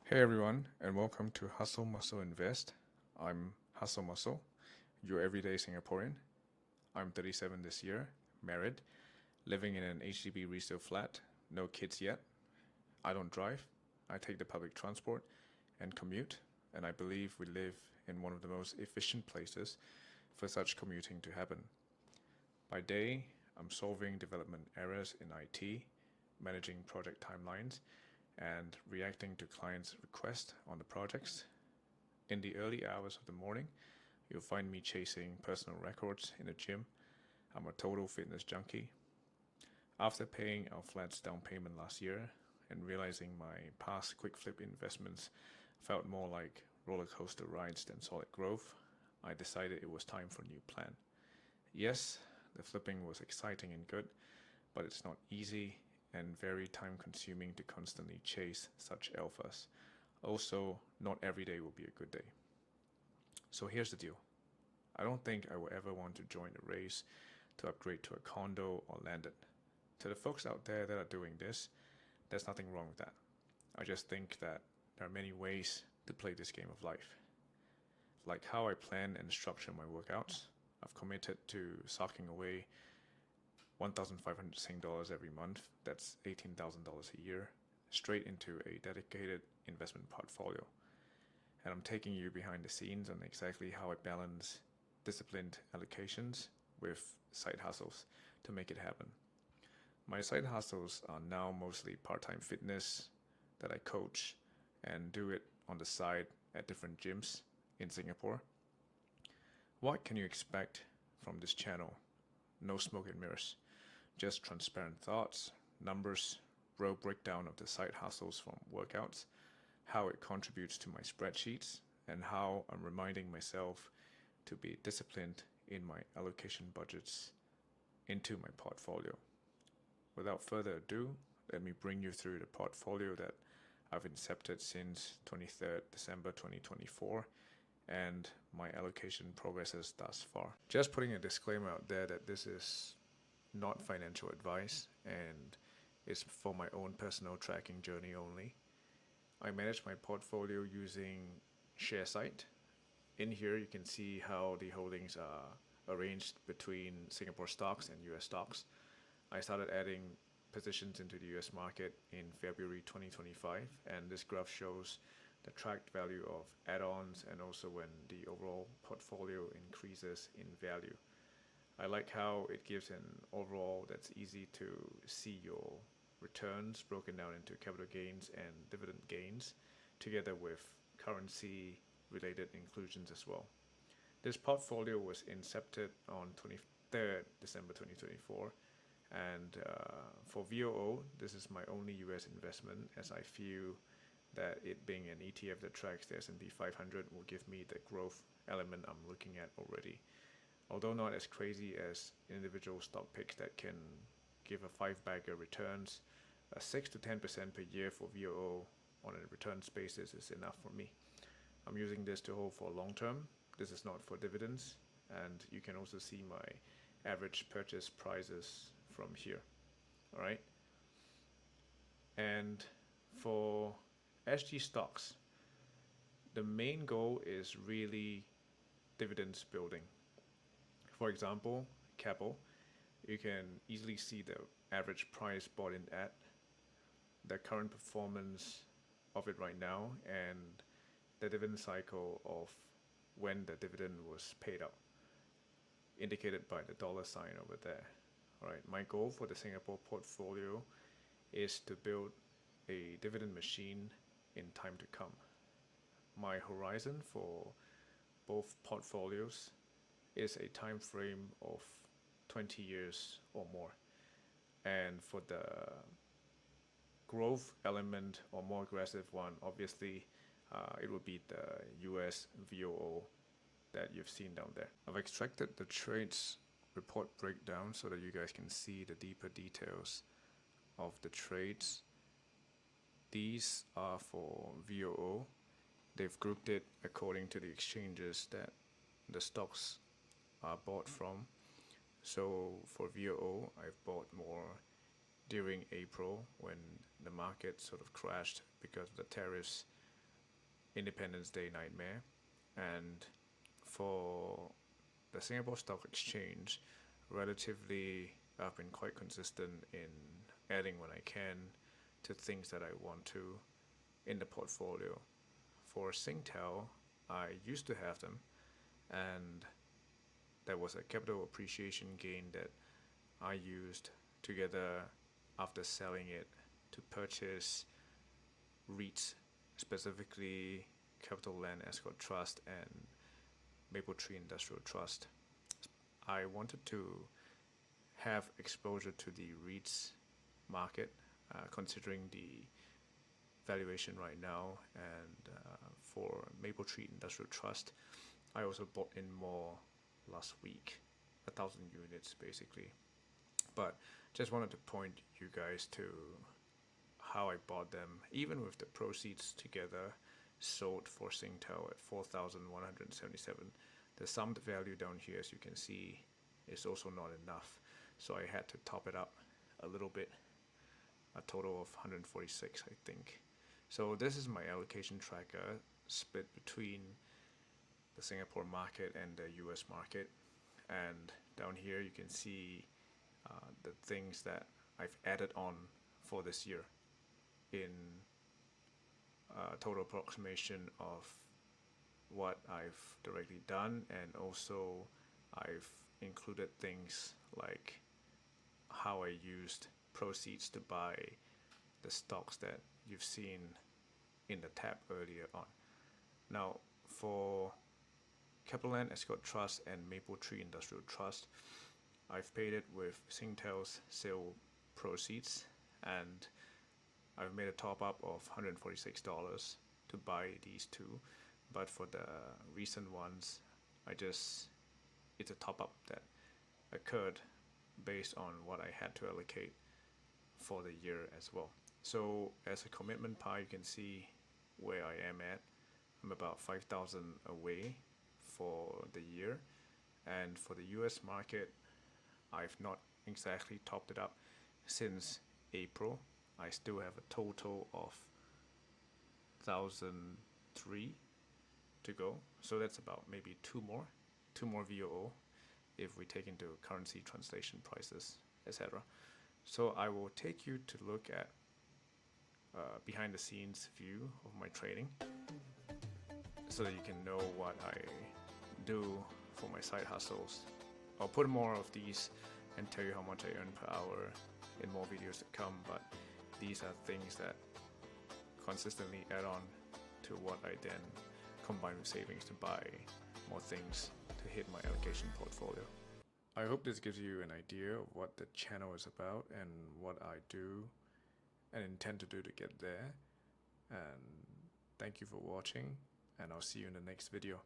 Hey everyone, and welcome to Hustle Muscle Invest. I'm Hustle Muscle, your everyday Singaporean. I'm 37 this year, married, living in an HDB resale flat, no kids yet. I don't drive, I take the public transport and commute, and I believe we live in one of the most efficient places for such commuting to happen. By day, I'm solving development errors in IT, managing project timelines, and reacting to clients' requests on the projects. In the early hours of the morning, you'll find me chasing personal records in the gym. I'm a total fitness junkie. After paying our flat's down payment last year and realizing my past quick flip investments felt more like roller coaster rides than solid growth, I decided it was time for a new plan. Yes, the flipping was exciting and good, but it's not easy and very time consuming to constantly chase such alphas. Also, not every day will be a good day. So here's the deal. I don't think I will ever want to join a race to upgrade to a condo or land it. To the folks out there that are doing this, there's nothing wrong with that. I just think that there are many ways to play this game of life. Like how I plan and structure my workouts, I've committed to socking away 1,500 Sing dollars every month, that's $18,000 a year, straight into a dedicated investment portfolio. And I'm taking you behind the scenes on exactly how I balance disciplined allocations with side hustles to make it happen. My side hustles are now mostly part-time fitness that I coach and do it on the side at different gyms in Singapore. What can you expect from this channel? No smoke and mirrors, just transparent thoughts, numbers, raw breakdown of the side hustles from workouts, how it contributes to my spreadsheets, and how I'm reminding myself to be disciplined in my allocation budgets into my portfolio. Without further ado, let me bring you through the portfolio that I've incepted since 23rd December 2024 and my allocation progresses thus far. Just putting a disclaimer out there that this is not financial advice and is for my own personal tracking journey only. I manage my portfolio using ShareSite. In here, you can see how the holdings are arranged between Singapore stocks and US stocks. I started adding positions into the US market in February 2025, and this graph shows the tracked value of add-ons and also when the overall portfolio increases in value. I like how it gives an overall that's easy to see your returns broken down into capital gains and dividend gains together with currency related inclusions as well. This portfolio was incepted on 23rd December 2024 and for VOO this is my only US investment as I feel that it being an ETF that tracks the S&P 500 will give me the growth element I'm looking at already. Although not as crazy as individual stock picks that can give a five-bagger returns, a 6 to 10% per year for VOO on a returns basis is enough for me. I'm using this to hold for long term. This is not for dividends, and you can also see my average purchase prices from here. All right. And for SG stocks, the main goal is really dividends building. For example, Keppel, you can easily see the average price bought in at, the current performance of it right now, and the dividend cycle of when the dividend was paid out, indicated by the dollar sign over there. All right, my goal for the Singapore portfolio is to build a dividend machine in time to come. My horizon for both portfolios is a time frame of 20 years or more. And for the growth element or more aggressive one, obviously it would be the US VOO that you've seen down there. I've extracted the trades report breakdown so that you guys can see the deeper details of the trades. These are for VOO. They've grouped it according to the exchanges that the stocks are bought from. So for VOO, I've bought more during April when the market sort of crashed because of the tariffs Independence Day nightmare. And for the Singapore Stock Exchange, relatively I've been quite consistent in adding when I can to things that I want to in the portfolio. For Singtel, I used to have them, and there was a capital appreciation gain that I used together after selling it to purchase REITs, specifically Capital Land Escrow Trust and Maple Tree Industrial Trust. I wanted to have exposure to the REITs market, considering the valuation right now, and for Maple Tree Industrial Trust, I also bought in more last week, 1,000 units basically. But just wanted to point you guys to how I bought them, even with the proceeds together, sold for Singtel at 4,177. The summed value down here, as you can see, is also not enough, so I had to top it up a little bit, a total of 146, I think. So this is my allocation tracker split between the Singapore market and the US market, and down here you can see the things that I've added on for this year in total approximation of what I've directly done, and also I've included things like how I used proceeds to buy the stocks that you've seen in the tab earlier on. Now, for Capital Land Escrow Trust and Maple Tree Industrial Trust, I've paid it with Singtel's sale proceeds, and I've made a top up of $146 to buy these two. But for the recent ones, it's a top up that occurred based on what I had to allocate for the year as well. So as a commitment pie, you can see where I am at. I'm about 5,000 away for the year, and for the US market, I've not exactly topped it up since April. I still have a total of 1,003 to go, so that's about maybe two more VOO if we take into currency translation prices, etc. So I will take you to look at behind the scenes view of my trading, so that you can know what I do for my side hustles. I'll put more of these and tell you how much I earn per hour in more videos to come, but these are things that consistently add on to what I then combine with savings to buy more things to hit my allocation portfolio. I hope this gives you an idea of what the channel is about and what I do and intend to do to get there. And thank you for watching, and I'll see you in the next video.